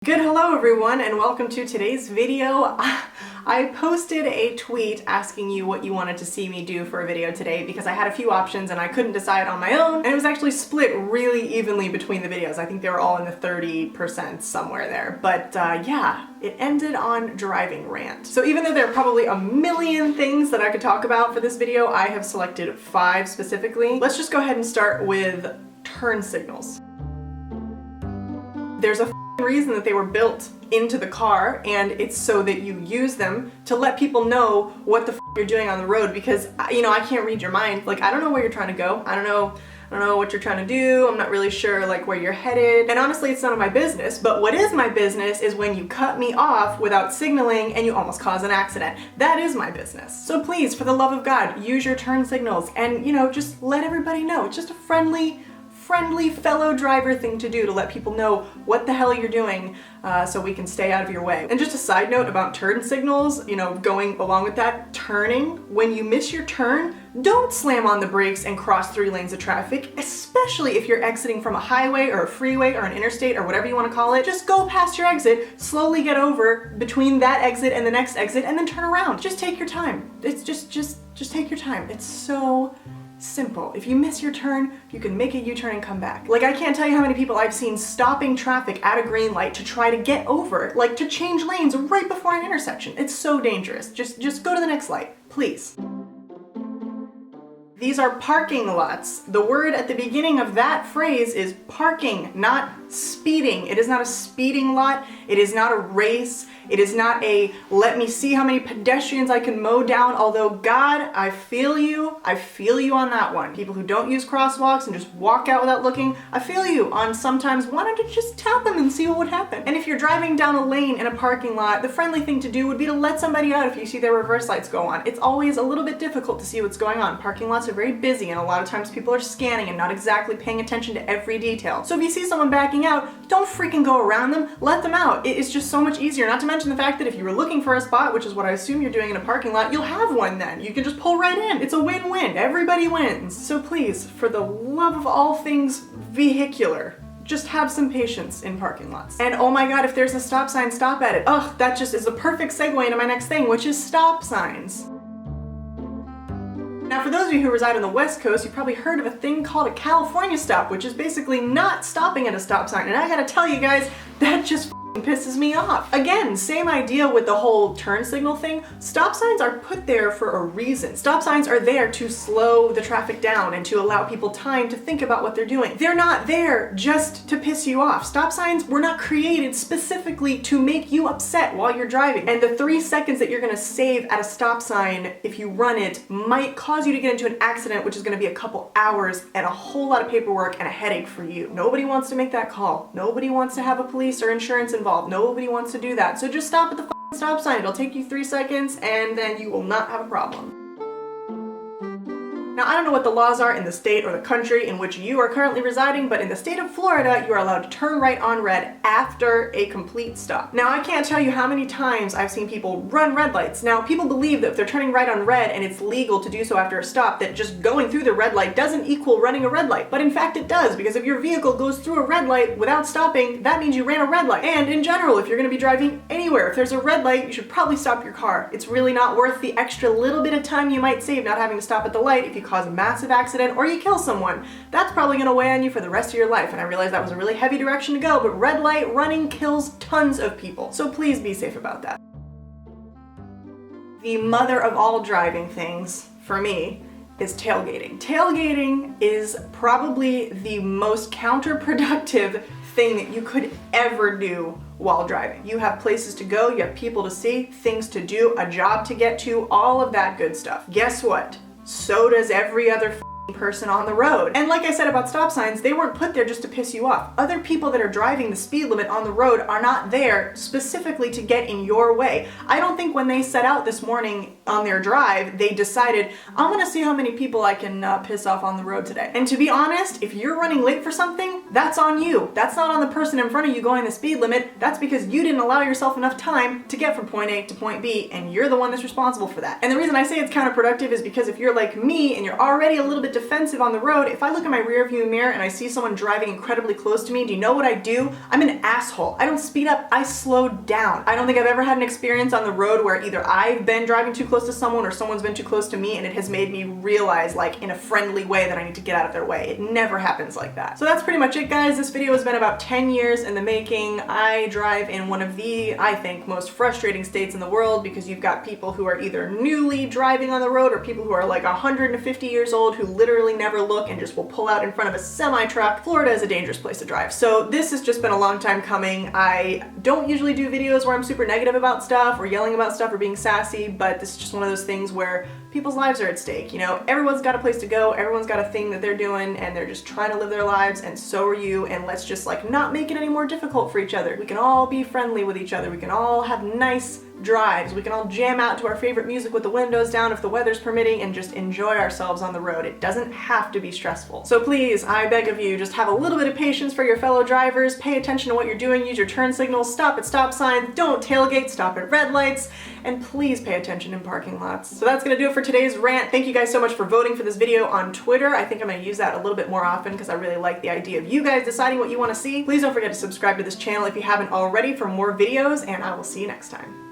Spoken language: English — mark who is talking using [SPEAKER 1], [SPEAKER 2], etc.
[SPEAKER 1] Good hello everyone and welcome to today's video. I posted a tweet asking you what you wanted to see me do for a video today because I had a few options and I couldn't decide on my own, and it was actually split really evenly between the videos. I think they were all in the 30% somewhere there, but yeah, it ended on Driving Rant. So even though there are probably a million things that I could talk about for this video, I have selected 5 specifically. Let's just go ahead and start with turn signals. There's a reason that they were built into the car, and it's so that you use them to let people know what the you're doing on the road, because you know, I can't read your mind. Like, I don't know where you're trying to go. I don't know what you're trying to do. I'm not really sure like where you're headed. And honestly, it's none of my business, but what is my business is when you cut me off without signaling and you almost cause an accident. That is my business. So please, for the love of God, use your turn signals and, you know, just let everybody know. It's just a friendly fellow driver thing to do, to let people know what the hell you're doing so we can stay out of your way. And just a side note about turn signals, you know, going along with that, turning, when you miss your turn, don't slam on the brakes and cross 3 lanes of traffic, especially if you're exiting from a highway or a freeway or an interstate or whatever you want to call it. Just go past your exit, slowly get over between that exit and the next exit, and then turn around. Just take your time. It's just take your time. It's so simple. If you miss your turn, you can make a U-turn and come back. Like, I can't tell you how many people I've seen stopping traffic at a green light to try to get over, like to change lanes right before an intersection. It's so dangerous. Just go to the next light, please. These are parking lots. The word at the beginning of that phrase is parking, not speeding. It is not a speeding lot. It is not a race. It is not a let me see how many pedestrians I can mow down, although God, I feel you on that one. People who don't use crosswalks and just walk out without looking, I feel you on sometimes wanting to just tap them and see what would happen. And if you're driving down a lane in a parking lot, the friendly thing to do would be to let somebody out if you see their reverse lights go on. It's always a little bit difficult to see what's going on. Parking lots are very busy, and a lot of times people are scanning and not exactly paying attention to every detail. So if you see someone backing out, don't freaking go around them, let them out. It is just so much easier, not to mention the fact that if you were looking for a spot, which is what I assume you're doing in a parking lot, you'll have one then. You can just pull right in. It's a win-win. Everybody wins. So please, for the love of all things vehicular, just have some patience in parking lots. And oh my God, if there's a stop sign, stop at it. Ugh, that just is a perfect segue into my next thing, which is stop signs. Now, for those of you who reside on the West Coast, you've probably heard of a thing called a California stop, which is basically not stopping at a stop sign. And I gotta tell you guys, that just pisses me off. Again, same idea with the whole turn signal thing. Stop signs are put there for a reason. Stop signs are there to slow the traffic down and to allow people time to think about what they're doing. They're not there just to piss you off. Stop signs were not created specifically to make you upset while you're driving. And the 3 seconds that you're gonna save at a stop sign, if you run it, might cause you to get into an accident, which is gonna be a couple hours and a whole lot of paperwork and a headache for you. Nobody wants to make that call. Nobody wants to have a police or insurance involved. Nobody wants to do that. So just stop at the stop sign. It'll take you 3 seconds and then you will not have a problem. Now, I don't know what the laws are in the state or the country in which you are currently residing, but in the state of Florida, you are allowed to turn right on red after a complete stop. Now, I can't tell you how many times I've seen people run red lights. Now, people believe that if they're turning right on red and it's legal to do so after a stop, that just going through the red light doesn't equal running a red light. But in fact, it does, because if your vehicle goes through a red light without stopping, that means you ran a red light. And in general, if you're gonna be driving anywhere, if there's a red light, you should probably stop your car. It's really not worth the extra little bit of time you might save not having to stop at the light if you cause a massive accident or you kill someone. That's probably gonna weigh on you for the rest of your life, and I realize that was a really heavy direction to go, but red light running kills tons of people. So please be safe about that. The mother of all driving things, for me, is tailgating. Tailgating is probably the most counterproductive thing that you could ever do while driving. You have places to go, you have people to see, things to do, a job to get to, all of that good stuff. Guess what? So does every other person on the road. And like I said about stop signs, they weren't put there just to piss you off. Other people that are driving the speed limit on the road are not there specifically to get in your way. I don't think when they set out this morning on their drive, they decided, I'm gonna see how many people I can piss off on the road today. And to be honest, if you're running late for something, that's on you. That's not on the person in front of you going the speed limit. That's because you didn't allow yourself enough time to get from point A to point B, and you're the one that's responsible for that. And the reason I say it's counterproductive is because if you're like me and you're already a little bit defensive on the road, if I look in my rear view mirror and I see someone driving incredibly close to me, do you know what I do? I'm an asshole. I don't speed up, I slow down. I don't think I've ever had an experience on the road where either I've been driving too close to someone or someone's been too close to me and it has made me realize, like, in a friendly way that I need to get out of their way. It never happens like that. So that's pretty much it, guys. This video has been about 10 years in the making. I drive in one of the, I think, most frustrating states in the world because you've got people who are either newly driving on the road or people who are like 150 years old who literally never look and just will pull out in front of a semi-truck. Florida is a dangerous place to drive. So this has just been a long time coming. I don't usually do videos where I'm super negative about stuff or yelling about stuff or being sassy, but this is just one of those things where people's lives are at stake. You know, everyone's got a place to go, everyone's got a thing that they're doing, and they're just trying to live their lives, and so are you, and let's just like not make it any more difficult for each other. We can all be friendly with each other, we can all have nice drives, we can all jam out to our favorite music with the windows down if the weather's permitting and just enjoy ourselves on the road. It doesn't have to be stressful. So please, I beg of you, just have a little bit of patience for your fellow drivers, pay attention to what you're doing, use your turn signals, stop at stop signs, don't tailgate, stop at red lights, and please pay attention in parking lots. So that's gonna do it for today's rant. Thank you guys so much for voting for this video on Twitter. I think I'm gonna use that a little bit more often because I really like the idea of you guys deciding what you wanna see. Please don't forget to subscribe to this channel if you haven't already for more videos, and I will see you next time.